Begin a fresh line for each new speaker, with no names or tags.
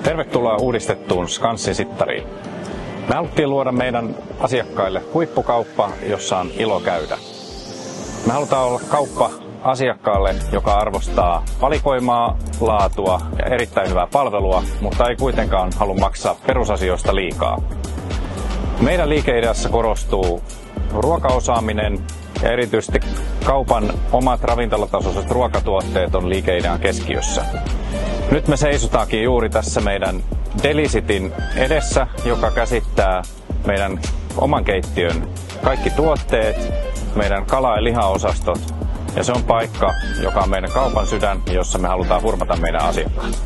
Tervetuloa uudistettuun Skanssin Sittariin. Me haluttiin luoda meidän asiakkaille huippukauppa, jossa on ilo käydä. Me halutaan olla kauppa asiakkaalle, joka arvostaa valikoimaa, laatua ja erittäin hyvää palvelua, mutta ei kuitenkaan halua maksaa perusasioista liikaa. Meidän liikeideassa korostuu ruokaosaaminen ja erityisesti kaupan omat ravintolatasoiset ruokatuotteet on liikeidean keskiössä. Nyt me seisotaankin juuri tässä meidän Delicityn edessä, joka käsittää meidän oman keittiön kaikki tuotteet, meidän kala- ja lihaosastot. Ja se on paikka, joka on meidän kaupan sydän, jossa me halutaan hurmata meidän asiakkaat.